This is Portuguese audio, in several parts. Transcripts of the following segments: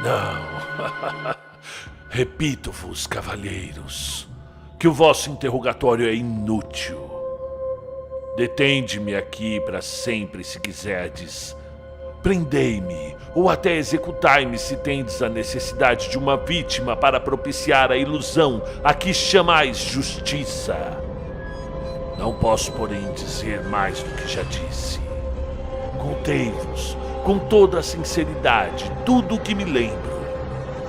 Não. Repito-vos, cavalheiros, que o vosso interrogatório é inútil. Detende-me aqui para sempre se quiserdes. Prendei-me ou até executai-me se tendes a necessidade de uma vítima para propiciar a ilusão a que chamais justiça. Não posso, porém, dizer mais do que já disse. Contei-vos, com toda a sinceridade, tudo o que me lembro.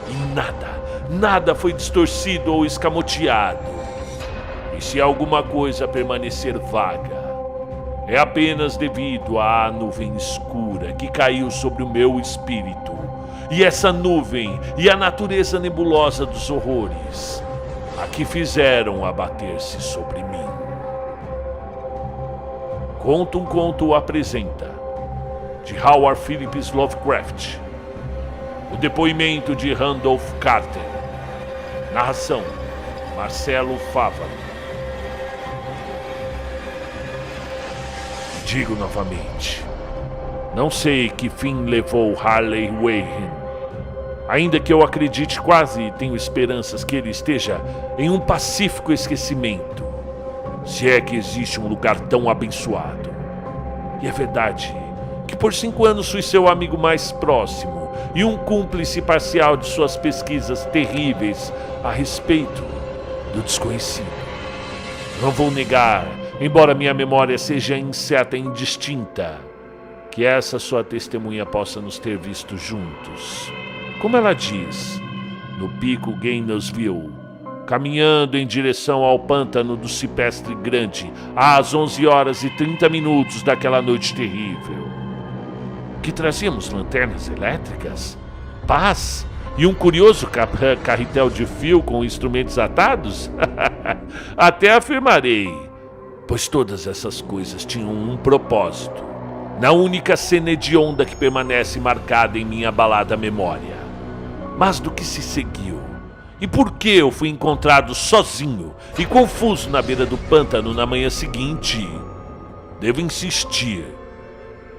E nada foi distorcido ou escamoteado. E se alguma coisa permanecer vaga, é apenas devido à nuvem escura que caiu sobre o meu espírito. E essa nuvem e a natureza nebulosa dos horrores, a que fizeram abater-se sobre mim. Conto um Conto apresenta, de Howard Phillips Lovecraft, o depoimento de Randolph Carter. Narração, Marcelo Fávaro. Digo novamente, não sei que fim levou Harley Wayne. Ainda que eu acredite, quase tenho esperanças que ele esteja em um pacífico esquecimento, se é que existe um lugar tão abençoado. E é verdade que por 5 anos fui seu amigo mais próximo e um cúmplice parcial de suas pesquisas terríveis a respeito do desconhecido. Não vou negar, embora minha memória seja incerta e indistinta, que essa sua testemunha possa nos ter visto juntos. Como ela diz, no pico Gainesville, caminhando em direção ao pântano do Cipestre Grande, às 11h30 daquela noite terrível. Que trazíamos lanternas elétricas, paz e um curioso carretel de fio com instrumentos atados? Até afirmarei, pois todas essas coisas tinham um propósito, na única cena hedionda que permanece marcada em minha abalada memória. Mas do que se seguiu? E por que eu fui encontrado sozinho e confuso na beira do pântano na manhã seguinte? Devo insistir,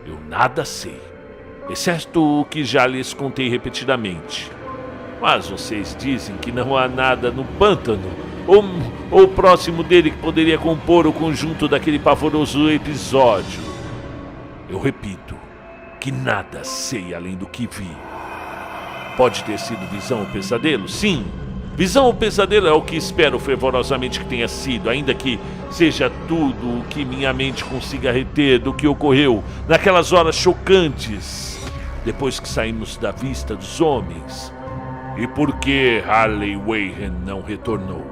eu nada sei, exceto o que já lhes contei repetidamente. Mas vocês dizem que não há nada no pântano ou próximo dele que poderia compor o conjunto daquele pavoroso episódio. Eu repito que nada sei além do que vi. Pode ter sido visão ou pesadelo? Sim, visão ou pesadelo é o que espero fervorosamente que tenha sido, ainda que seja tudo o que minha mente consiga reter do que ocorreu naquelas horas chocantes, depois que saímos da vista dos homens. E por que Harley Wayne não retornou?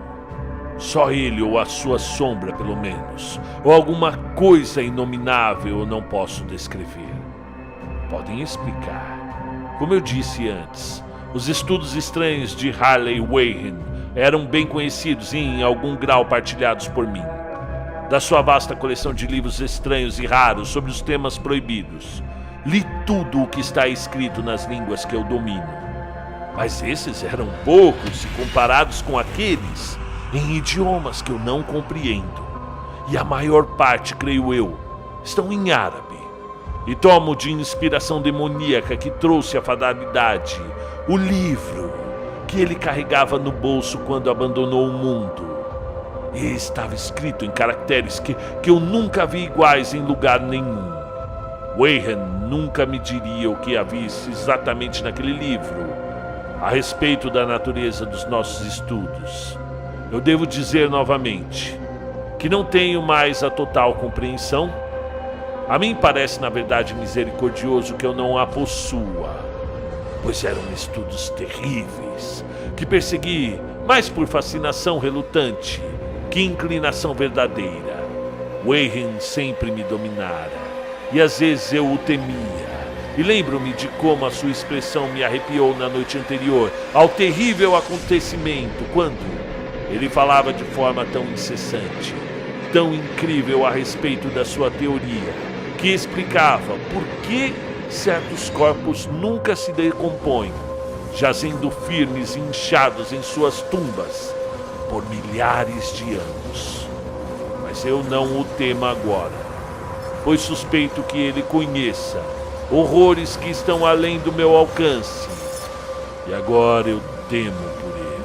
Só ele ou a sua sombra, pelo menos, ou alguma coisa inominável eu não posso descrever. Podem explicar. Como eu disse antes, os estudos estranhos de Harley Wayne eram bem conhecidos e em algum grau partilhados por mim. Da sua vasta coleção de livros estranhos e raros sobre os temas proibidos, li tudo o que está escrito nas línguas que eu domino. Mas esses eram poucos se comparados com aqueles em idiomas que eu não compreendo. E a maior parte, creio eu, estão em árabe. E tomo de inspiração demoníaca que trouxe a fatalidade o livro que ele carregava no bolso quando abandonou o mundo. E estava escrito em caracteres que eu nunca vi iguais em lugar nenhum. Wayne nunca me diria o que havia exatamente naquele livro, a respeito da natureza dos nossos estudos. Eu devo dizer novamente que não tenho mais a total compreensão. A mim parece, na verdade, misericordioso que eu não a possua, pois eram estudos terríveis, que persegui mais por fascinação relutante que inclinação verdadeira. Wayne sempre me dominara, e às vezes eu o temia. E lembro-me de como a sua expressão me arrepiou na noite anterior ao terrível acontecimento, quando ele falava de forma tão incessante, tão incrível a respeito da sua teoria, que explicava por que certos corpos nunca se decompõem, jazendo firmes e inchados em suas tumbas por milhares de anos. Mas eu não o temo agora, pois suspeito que ele conheça horrores que estão além do meu alcance. E agora eu temo por ele.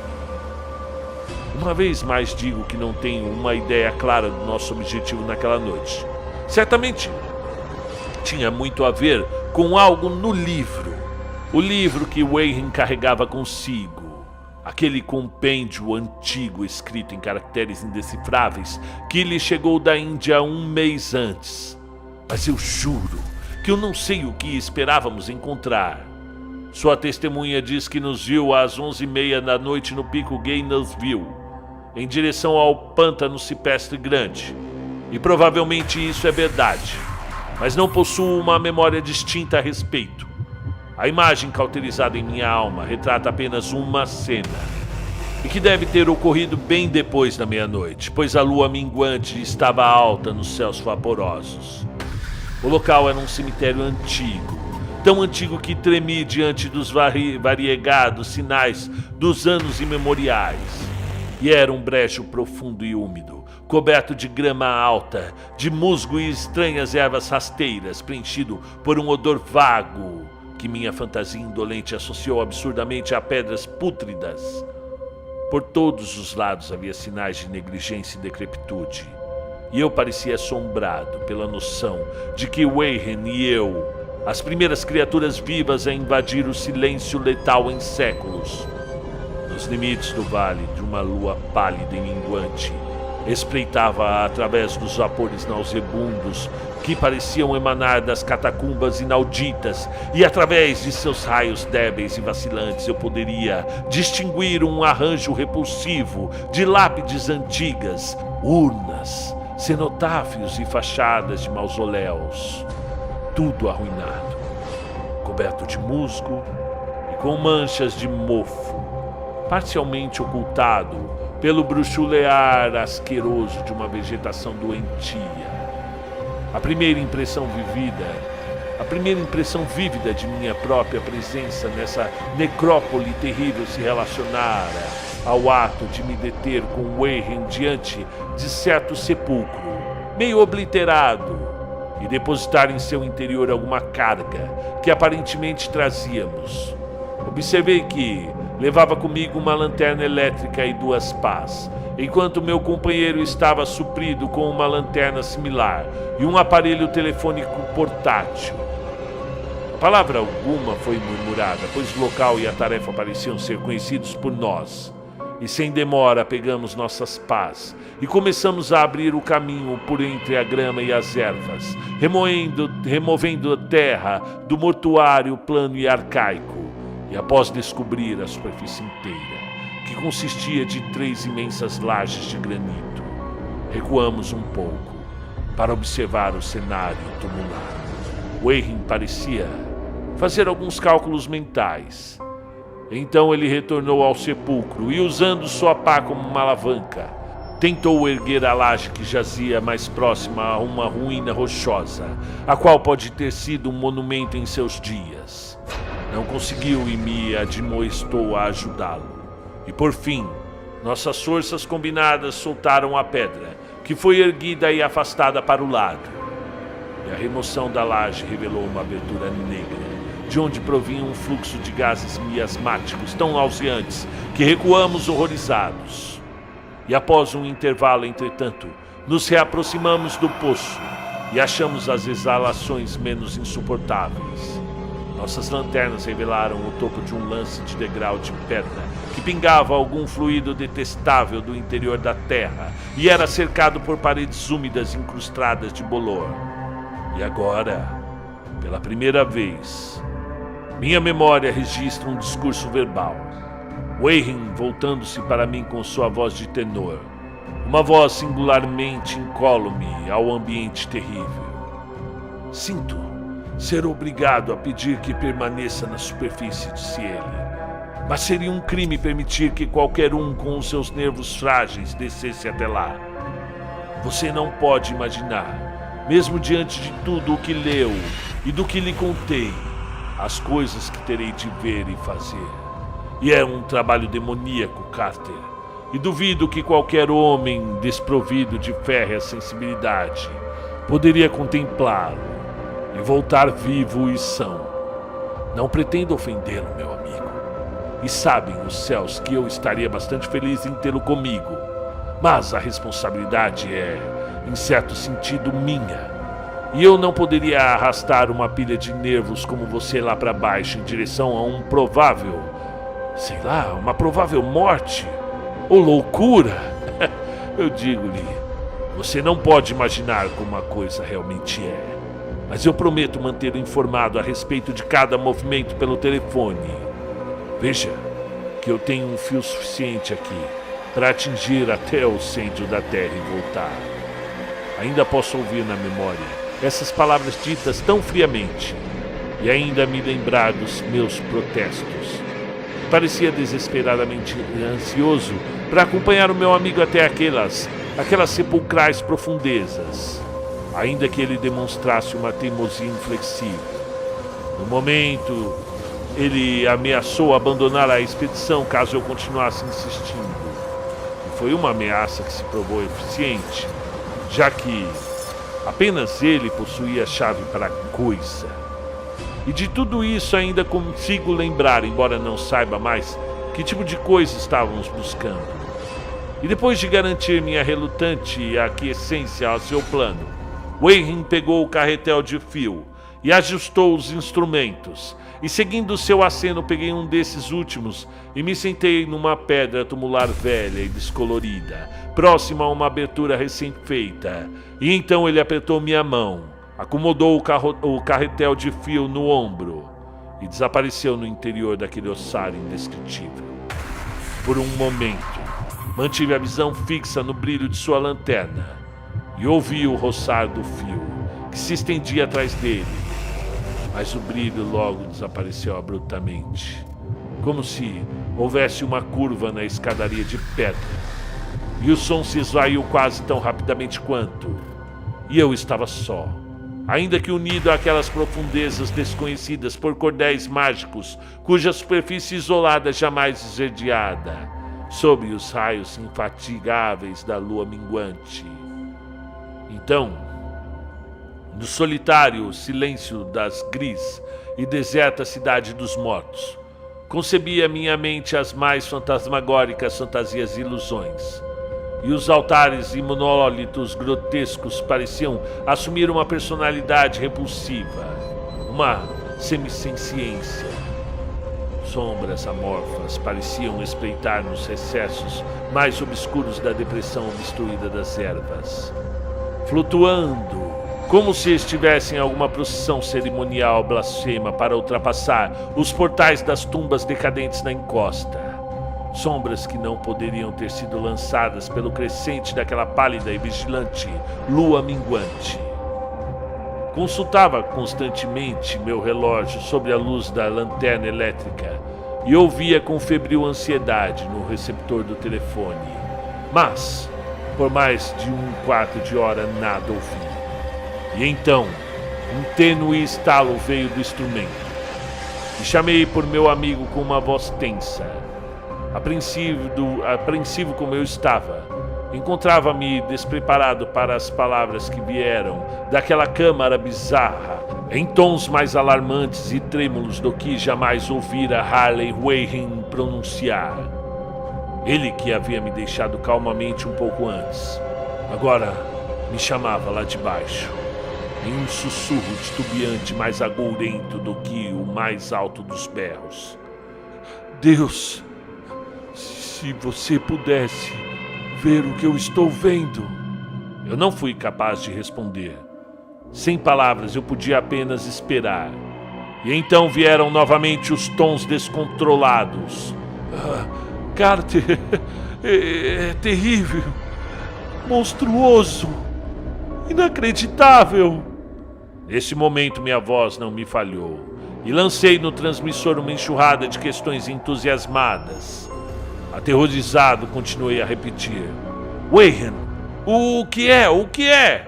Uma vez mais digo que não tenho uma ideia clara do nosso objetivo naquela noite. Certamente tinha muito a ver com algo no livro. O livro que Weyhen carregava consigo. Aquele compêndio antigo escrito em caracteres indecifráveis que lhe chegou da Índia um mês antes. Mas eu juro que eu não sei o que esperávamos encontrar. Sua testemunha diz que nos viu às 11h30 da noite no pico Gainesville, em direção ao pântano Ciprestre Grande. E provavelmente isso é verdade, mas não possuo uma memória distinta a respeito. A imagem cauterizada em minha alma retrata apenas uma cena, e que deve ter ocorrido bem depois da meia-noite, pois a lua minguante estava alta nos céus vaporosos. O local era um cemitério antigo, tão antigo que tremi diante dos variegados sinais dos anos imemoriais. E era um brejo profundo e úmido, coberto de grama alta, de musgo e estranhas ervas rasteiras, preenchido por um odor vago, que minha fantasia indolente associou absurdamente a pedras pútridas. Por todos os lados havia sinais de negligência e decrepitude, e eu parecia assombrado pela noção de que Weyhen e eu, as primeiras criaturas vivas a invadir o silêncio letal em séculos, nos limites do vale de uma lua pálida e minguante, espreitava através dos vapores nauseabundos que pareciam emanar das catacumbas inauditas, e através de seus raios débeis e vacilantes eu poderia distinguir um arranjo repulsivo de lápides antigas, urnas, cenotáfios e fachadas de mausoléus, tudo arruinado, coberto de musgo e com manchas de mofo, parcialmente ocultado pelo bruxulear asqueroso de uma vegetação doentia. A primeira impressão vívida de minha própria presença nessa necrópole terrível se relacionara ao ato de me deter com Weyhen diante de certo sepulcro, meio obliterado, e depositar em seu interior alguma carga que aparentemente trazíamos. Observei que levava comigo uma lanterna elétrica e 2 pás, enquanto meu companheiro estava suprido com uma lanterna similar e um aparelho telefônico portátil. Palavra alguma foi murmurada, pois o local e a tarefa pareciam ser conhecidos por nós. E sem demora pegamos nossas pás e começamos a abrir o caminho por entre a grama e as ervas, removendo a terra do mortuário plano e arcaico. E após descobrir a superfície inteira, que consistia de 3 imensas lajes de granito, recuamos um pouco para observar o cenário tumular. Weyhen parecia fazer alguns cálculos mentais. Então ele retornou ao sepulcro e, usando sua pá como uma alavanca, tentou erguer a laje que jazia mais próxima a uma ruína rochosa, a qual pode ter sido um monumento em seus dias. Não conseguiu e me admoestou a ajudá-lo. E por fim, nossas forças combinadas soltaram a pedra, que foi erguida e afastada para o lado. E a remoção da laje revelou uma abertura negra, de onde provinha um fluxo de gases miasmáticos tão nauseantes que recuamos horrorizados. E após um intervalo, entretanto, nos reaproximamos do poço e achamos as exalações menos insuportáveis. Nossas lanternas revelaram o topo de um lance de degrau de pedra que pingava algum fluido detestável do interior da terra e era cercado por paredes úmidas incrustadas de bolor. E agora, pela primeira vez, minha memória registra um discurso verbal. Weyhen voltando-se para mim com sua voz de tenor, uma voz singularmente incólume ao ambiente terrível. Sinto ser obrigado a pedir que permaneça na superfície, disse ele. Mas seria um crime permitir que qualquer um com os seus nervos frágeis descesse até lá. Você não pode imaginar, mesmo diante de tudo o que leu e do que lhe contei, as coisas que terei de ver e fazer. E é um trabalho demoníaco, Carter. E duvido que qualquer homem desprovido de férrea sensibilidade poderia contemplá-lo e voltar vivo e são. Não pretendo ofendê-lo, meu amigo. E sabem os céus que eu estaria bastante feliz em tê-lo comigo. Mas a responsabilidade é, em certo sentido, minha. E eu não poderia arrastar uma pilha de nervos como você lá para baixo em direção a um provável, sei lá, uma provável morte ou loucura. Eu digo-lhe, você não pode imaginar como a coisa realmente é. Mas eu prometo mantê-lo informado a respeito de cada movimento pelo telefone. Veja que eu tenho um fio suficiente aqui para atingir até o centro da Terra e voltar. Ainda posso ouvir na memória essas palavras ditas tão friamente e ainda me lembrar dos meus protestos. Parecia desesperadamente ansioso para acompanhar o meu amigo até aquelas sepulcrais profundezas, ainda que ele demonstrasse uma teimosia inflexível. No momento, ele ameaçou abandonar a expedição caso eu continuasse insistindo. E foi uma ameaça que se provou eficiente, já que apenas ele possuía a chave para a coisa. E de tudo isso ainda consigo lembrar, embora não saiba mais que tipo de coisa estávamos buscando. E depois de garantir minha relutante aquiescência ao seu plano, Weyhin pegou o carretel de fio e ajustou os instrumentos. E seguindo seu aceno, peguei um desses últimos e me sentei numa pedra tumular velha e descolorida, próxima a uma abertura recém-feita. E então ele apertou minha mão, acomodou o carretel de fio no ombro e desapareceu no interior daquele ossário indescritível. Por um momento, mantive a visão fixa no brilho de sua lanterna e ouvi o roçar do fio que se estendia atrás dele. Mas o brilho logo desapareceu abruptamente, como se houvesse uma curva na escadaria de pedra. E o som se esvaiu quase tão rapidamente quanto. E eu estava só, ainda que unido àquelas profundezas desconhecidas por cordéis mágicos, cuja superfície isolada jamais esverdeada, sob os raios infatigáveis da lua minguante. Então, no solitário silêncio das gris e deserta cidade dos mortos, concebi a minha mente as mais fantasmagóricas fantasias e ilusões. E os altares e monólitos grotescos pareciam assumir uma personalidade repulsiva, uma semisenciência. Sombras amorfas pareciam espreitar nos recessos mais obscuros da depressão obstruída das ervas, flutuando como se estivessem em alguma procissão cerimonial blasfema para ultrapassar os portais das tumbas decadentes na encosta. Sombras que não poderiam ter sido lançadas pelo crescente daquela pálida e vigilante lua minguante. Consultava constantemente meu relógio sobre a luz da lanterna elétrica e ouvia com febril ansiedade no receptor do telefone. Mas, por mais de um quarto de hora, nada ouvi. E então, um tênue estalo veio do instrumento. E chamei por meu amigo com uma voz tensa. Apreensivo como eu estava, encontrava-me despreparado para as palavras que vieram daquela câmara bizarra, em tons mais alarmantes e trêmulos do que jamais ouvira Harley Weyhin pronunciar. Ele que havia me deixado calmamente um pouco antes, agora me chamava lá de baixo, em um sussurro titubeante mais agourento do que o mais alto dos berros. Deus, se você pudesse ver o que eu estou vendo. Eu não fui capaz de responder. Sem palavras, eu podia apenas esperar. E então vieram novamente os tons descontrolados. Carter, é terrível, monstruoso, inacreditável. Nesse momento minha voz não me falhou e lancei no transmissor uma enxurrada de questões entusiasmadas. Aterrorizado, continuei a repetir: Weyhin, o que é? O que é?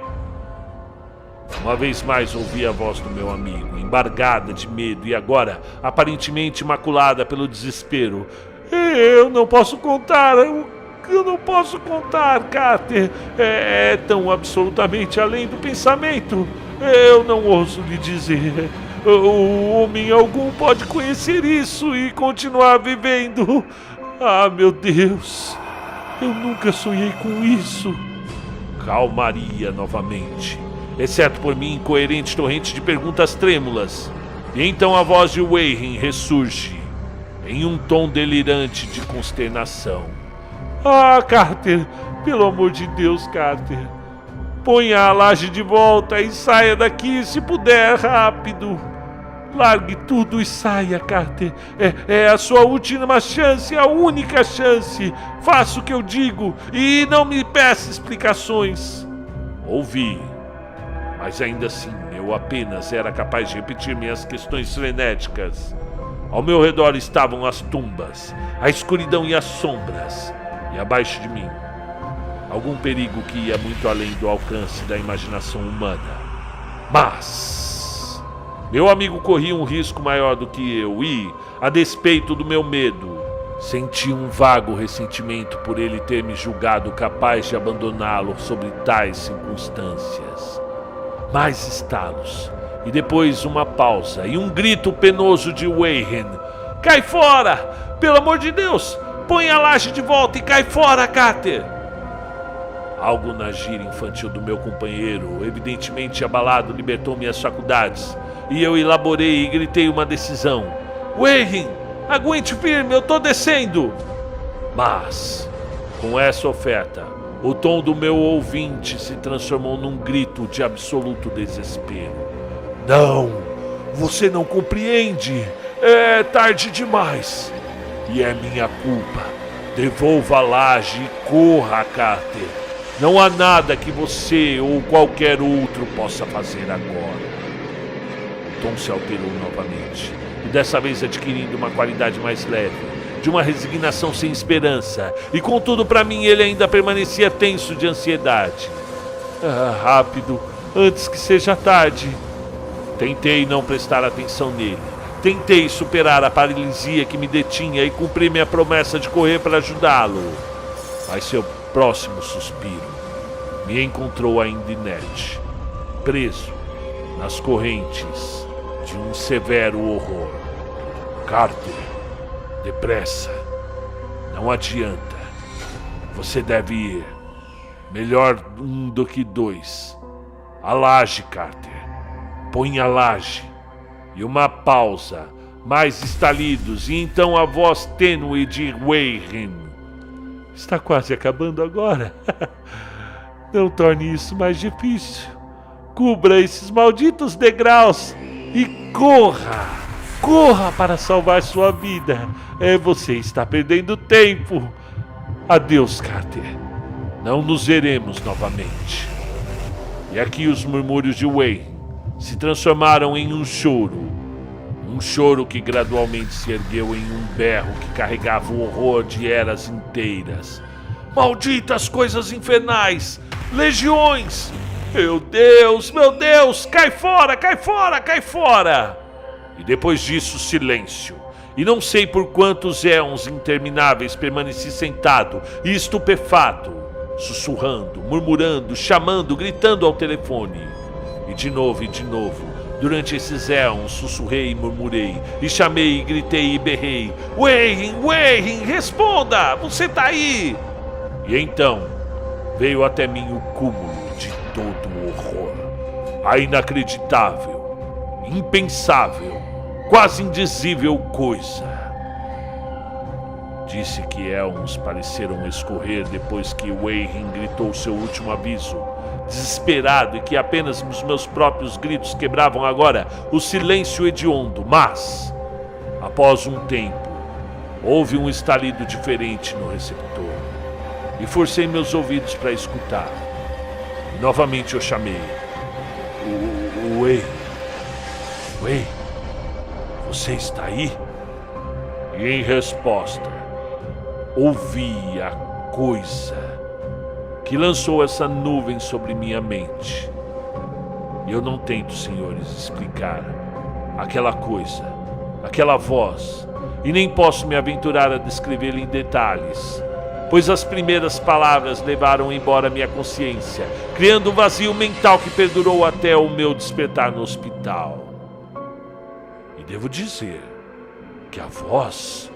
Uma vez mais ouvi a voz do meu amigo, embargada de medo e agora aparentemente maculada pelo desespero. Eu não posso contar, eu não posso contar, Carter. É tão absolutamente além do pensamento. Eu não ouso lhe dizer. homem algum pode conhecer isso e continuar vivendo. Ah, meu Deus, eu nunca sonhei com isso. Calmaria novamente, exceto por minha incoerente torrente de perguntas trêmulas. E então a voz de Weyrin ressurge, em um tom delirante de consternação. Ah, Carter, pelo amor de Deus, Carter. Ponha a laje de volta e saia daqui, se puder, rápido. Largue tudo e saia, Carter. É a sua última chance, a única chance. Faça o que eu digo e não me peça explicações. Ouvi, mas ainda assim eu apenas era capaz de repetir minhas questões frenéticas. Ao meu redor estavam as tumbas, a escuridão e as sombras. E abaixo de mim, algum perigo que ia muito além do alcance da imaginação humana. Mas meu amigo corria um risco maior do que eu e, a despeito do meu medo, senti um vago ressentimento por ele ter me julgado capaz de abandoná-lo sob tais circunstâncias. Mais estalos, e depois uma pausa e um grito penoso de Weyrin. Cai fora! Pelo amor de Deus! Põe a laje de volta e cai fora, Carter! Algo na gira infantil do meu companheiro, evidentemente abalado, libertou minhas faculdades. E eu elaborei e gritei uma decisão. Weyrin, aguente firme, eu tô descendo! Mas, com essa oferta, o tom do meu ouvinte se transformou num grito de absoluto desespero. Não, você não compreende. É tarde demais. E é minha culpa. Devolva a laje e corra, Carter. Não há nada que você ou qualquer outro possa fazer agora. O tom se alterou novamente, e dessa vez adquirindo uma qualidade mais leve, de uma resignação sem esperança, e contudo para mim ele ainda permanecia tenso de ansiedade. Rápido, antes que seja tarde. Tentei não prestar atenção nele. Tentei superar a paralisia que me detinha e cumprir minha promessa de correr para ajudá-lo. Mas seu próximo suspiro me encontrou ainda inerte, preso nas correntes de um severo horror. Carter, depressa. Não adianta. Você deve ir. Melhor um do que dois. A laje, Carter. Põe a laje. E uma pausa, mais estalidos, e então a voz tênue de Weyrin. Está quase acabando agora. Não torne isso mais difícil. Cubra esses malditos degraus e corra! Corra para salvar sua vida. Você está perdendo tempo. Adeus, Carter. Não nos veremos novamente. E aqui os murmúrios de Weyrin se transformaram em um choro que gradualmente se ergueu em um berro que carregava o horror de eras inteiras. Malditas coisas infernais! Legiões! Meu Deus! Cai fora, cai fora, cai fora! E depois disso, silêncio. E não sei por quantos éons intermináveis permaneci sentado e estupefato, sussurrando, murmurando, chamando, gritando ao telefone. E de novo, durante esses éons, sussurrei e murmurei, e chamei, e gritei e berrei. Weyrin, responda! Você tá aí! E então, veio até mim o cúmulo de todo o horror. A inacreditável, impensável, quase indizível coisa. Disse que éons pareceram escorrer depois que Weyrin gritou seu último aviso, desesperado, e que apenas os meus próprios gritos quebravam agora o silêncio hediondo. Mas, após um tempo, houve um estalido diferente no receptor, e forcei meus ouvidos para escutar. E novamente eu chamei. Weyrin, você está aí? E em resposta, ouvi a coisa que lançou essa nuvem sobre minha mente. E eu não tento, senhores, explicar aquela coisa, aquela voz, e nem posso me aventurar a descrevê-la em detalhes, pois as primeiras palavras levaram embora minha consciência, criando um vazio mental que perdurou até o meu despertar no hospital. E devo dizer que a voz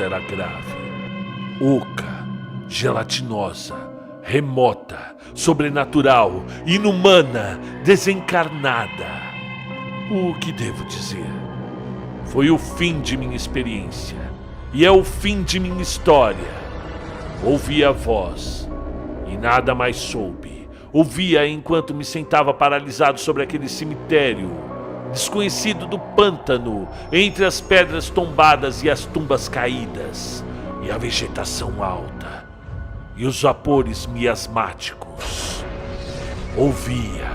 era grave, oca, gelatinosa, remota, sobrenatural, inumana, desencarnada. O que devo dizer? Foi o fim de minha experiência e é o fim de minha história. Ouvi a voz e nada mais soube. Ouvia enquanto me sentava paralisado sobre aquele cemitério desconhecido do pântano, entre as pedras tombadas e as tumbas caídas, e a vegetação alta, e os vapores miasmáticos. Ouvia,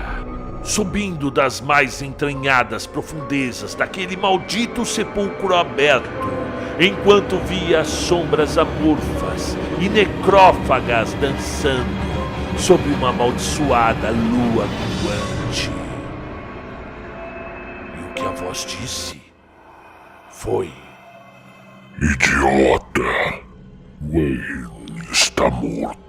subindo das mais entranhadas profundezas daquele maldito sepulcro aberto, enquanto via as sombras amorfas e necrófagas dançando sobre uma amaldiçoada lua minguante. E o que a voz disse foi: Idiota, Wayne está morto.